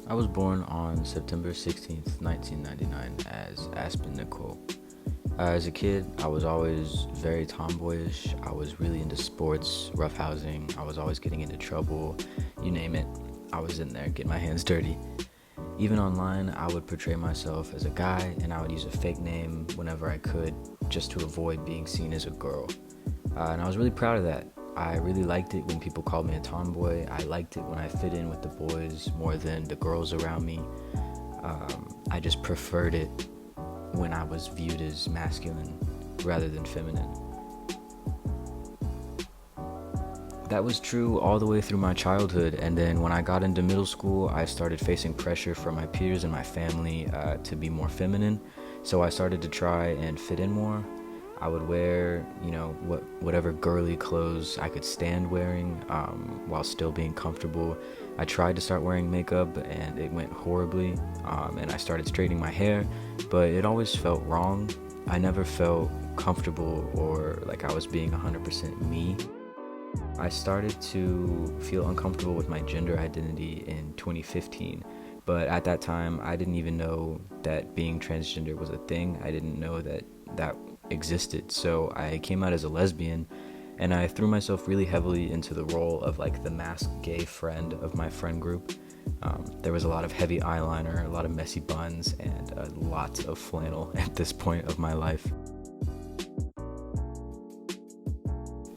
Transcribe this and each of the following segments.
I was born on September 16th, 1999 as Aspen NICOLE. As a kid, I was always very tomboyish. I was really into sports, roughhousing. I was always getting into trouble. You name it, I was in there getting my hands dirty. Even online, I would portray myself as a guy, and I would use a fake name whenever I could just to avoid being seen as a girl. And I was really proud of that. I really liked it when people called me a tomboy. I liked it when I fit in with the boys more than the girls around me. I just preferred it when I was viewed as masculine rather than feminine. That was true all the way through my childhood, and then when I got into middle school, I started facing pressure from my peers and my family to be more feminine, so I started to try and fit in more. I would wear, whatever girly clothes I could stand wearing while still being comfortable. I tried to start wearing makeup and it went horribly, and I started straightening my hair, but it always felt wrong. I never felt comfortable or like I was being 100% me. I started to feel uncomfortable with my gender identity in 2015, but at that time I didn't even know that being transgender was a thing. I didn't know that existed, so I came out as a lesbian, and I threw myself really heavily into the role of like the masked gay friend of my friend group. There was a lot of heavy eyeliner, a lot of messy buns, and a lot of flannel at this point of my life.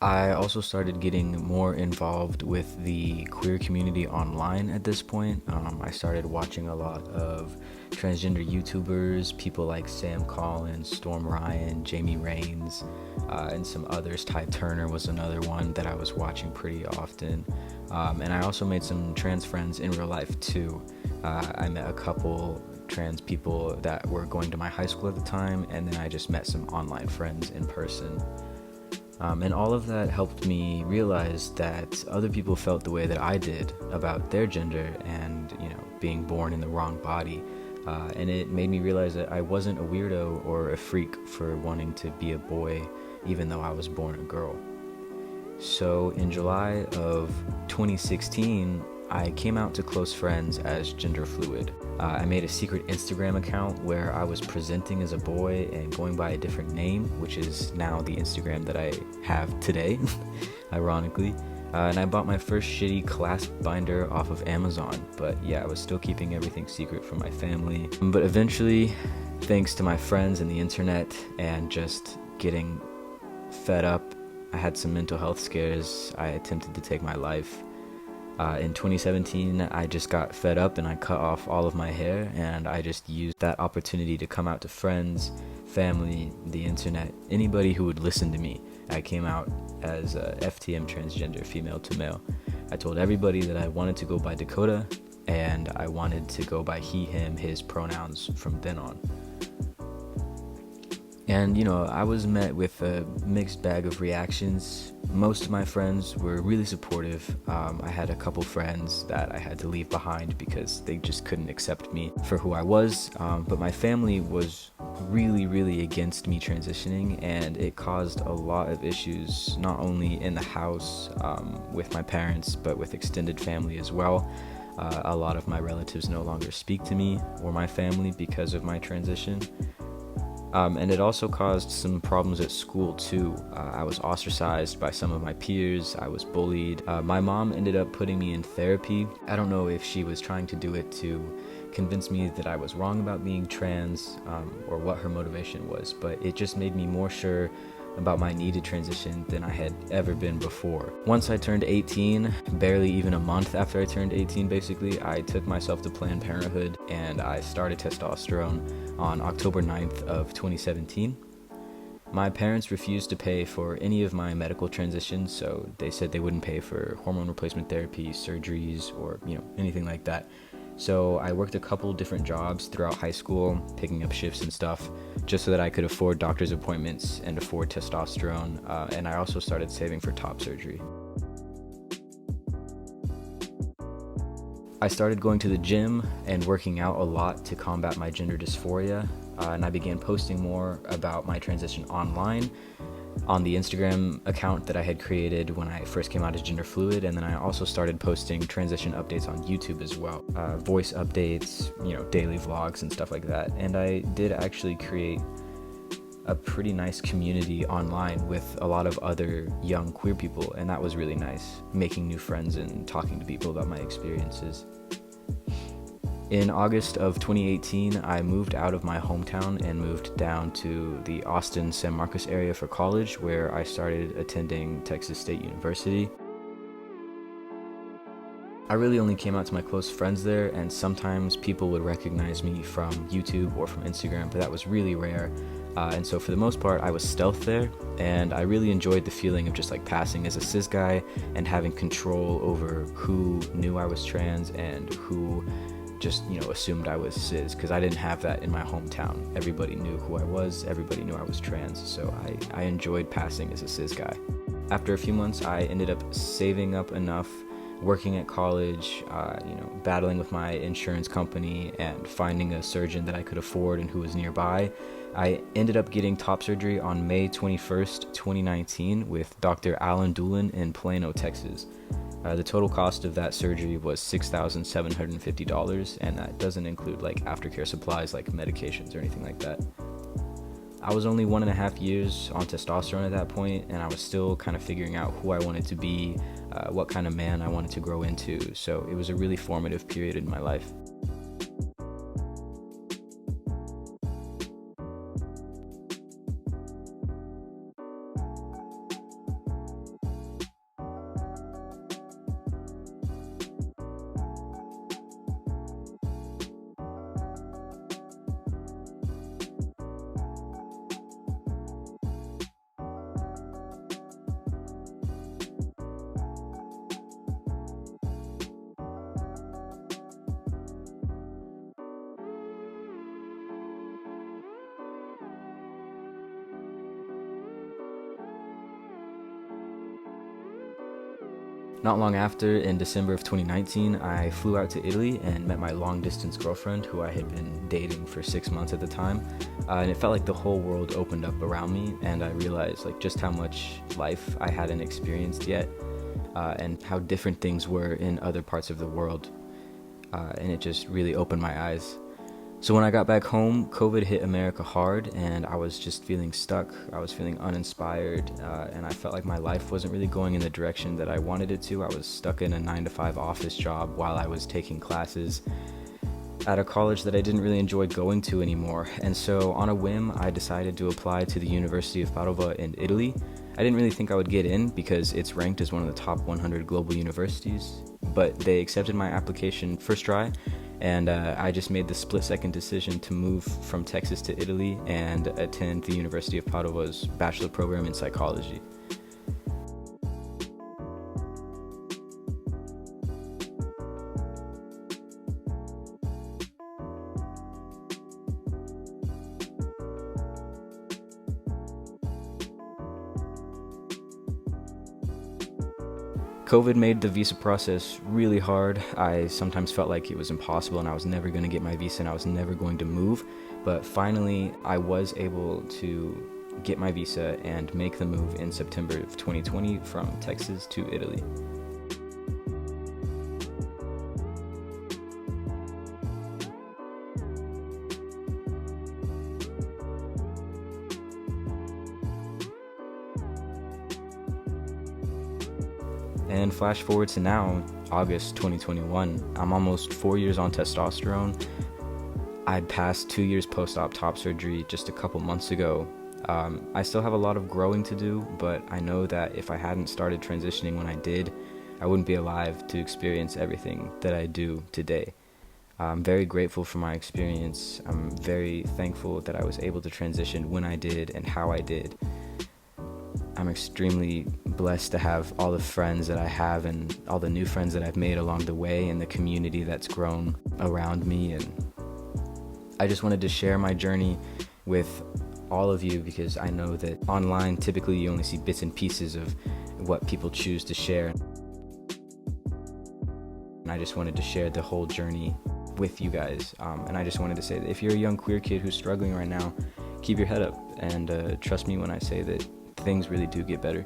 I also started getting more involved with the queer community online at this point. I started watching a lot of transgender YouTubers, people like Sam Collins, Storm Ryan, Jamie Rains, and some others. Ty Turner was another one that I was watching pretty often. And I also made some trans friends in real life too. I met a couple trans people that were going to my high school at the time, and then I just met some online friends in person. And all of that helped me realize that other people felt the way that I did about their gender and, being born in the wrong body. And it made me realize that I wasn't a weirdo or a freak for wanting to be a boy, even though I was born a girl. So in July of 2016, I came out to close friends as gender fluid. I made a secret Instagram account where I was presenting as a boy and going by a different name, which is now the Instagram that I have today, ironically. And I bought my first shitty clasp binder off of Amazon, but yeah, I was still keeping everything secret from my family. But eventually, thanks to my friends and the internet and just getting fed up, I had some mental health scares. I attempted to take my life. In 2017, I just got fed up and I cut off all of my hair, and I just used that opportunity to come out to friends, family, the internet, anybody who would listen to me. I came out as a Ftm Transgender, female to male. I told everybody that I wanted to go by Dakota, and I wanted to go by he, him, his pronouns from then on. And, I was met with a mixed bag of reactions. Most of my friends were really supportive. I had a couple friends that I had to leave behind because they just couldn't accept me for who I was. But my family was really, really against me transitioning, and it caused a lot of issues, not only in the house with my parents, but with extended family as well. A lot of my relatives no longer speak to me or my family because of my transition. And it also caused some problems at school too. I was ostracized by some of my peers. I was bullied. My mom ended up putting me in therapy. I don't know if she was trying to do it to convince me that I was wrong about being trans, or what her motivation was, but it just made me more sure about my need to transition than I had ever been before. Once I turned 18, barely even a month after I turned 18 basically, I took myself to Planned Parenthood and I started testosterone on October 9th of 2017. My parents refused to pay for any of my medical transitions, so they said they wouldn't pay for hormone replacement therapy, surgeries, or anything like that. So I worked a couple different jobs throughout high school, picking up shifts and stuff, just so that I could afford doctor's appointments and afford testosterone, and I also started saving for top surgery. I started going to the gym and working out a lot to combat my gender dysphoria, and I began posting more about my transition online. on the Instagram account that I had created when I first came out as gender fluid, and then I also started posting transition updates on YouTube as well, voice updates, daily vlogs and stuff like that. And I did actually create a pretty nice community online with a lot of other young queer people, and that was really nice, making new friends and talking to people about my experiences. In August of 2018, I moved out of my hometown and moved down to the Austin, San Marcos area for college, where I started attending Texas State University. I really only came out to my close friends there, and sometimes people would recognize me from YouTube or from Instagram, but that was really rare. And so for the most part, I was stealth there, and I really enjoyed the feeling of just like passing as a cis guy and having control over who knew I was trans and who just assumed I was cis, because I didn't have that in my hometown. Everybody knew who I was, everybody knew I was trans, so I enjoyed passing as a cis guy. After a few months, I ended up saving up enough, working at college, battling with my insurance company and finding a surgeon that I could afford and who was nearby. I ended up getting top surgery on May 21st, 2019 with Dr. DULIN in Plano, Texas. The total cost of that surgery was $6,750, and that doesn't include like aftercare supplies like medications or anything like that. I was only 1.5 years on testosterone at that point, and I was still kind of figuring out who I wanted to be, what kind of man I wanted to grow into, so it was a really formative period in my life. Not long after, in December of 2019, I flew out to Italy and met my long-distance girlfriend, who I had been dating for 6 months at the time, and it felt like the whole world opened up around me, and I realized like just how much life I hadn't experienced yet, and how different things were in other parts of the world, and it just really opened my eyes. So when I got back home, COVID hit America hard, and I was just feeling stuck. I was feeling uninspired, and I felt like my life wasn't really going in the direction that I wanted it to. I was stuck in a 9-to-5 office job while I was taking classes at a college that I didn't really enjoy going to anymore. And so on a whim, I decided to apply to the University of Padova in Italy. I didn't really think I would get in because it's ranked as one of the top 100 global universities, but they accepted my application first try. And I just made the split-second decision to move from Texas to Italy and attend the University of Padova's bachelor program in psychology. COVID made the visa process really hard. I sometimes felt like it was impossible and I was never going to get my visa and I was never going to move. But finally, I was able to get my visa and make the move in September of 2020 from Texas to Italy. And flash forward to now, August 2021, I'm almost 4 years on testosterone. I'd passed 2 years post-op top surgery just a couple months ago. I still have a lot of growing to do, but I know that if I hadn't started transitioning when I did, I wouldn't be alive to experience everything that I do today. I'm very grateful for my experience. I'm very thankful that I was able to transition when I did and how I did. I'm extremely blessed to have all the friends that I have and all the new friends that I've made along the way and the community that's grown around me. And I just wanted to share my journey with all of you because I know that online typically you only see bits and pieces of what people choose to share. And I just wanted to share the whole journey with you guys. And I just wanted to say that if you're a young queer kid who's struggling right now, keep your head up and trust me when I say that things really do get better.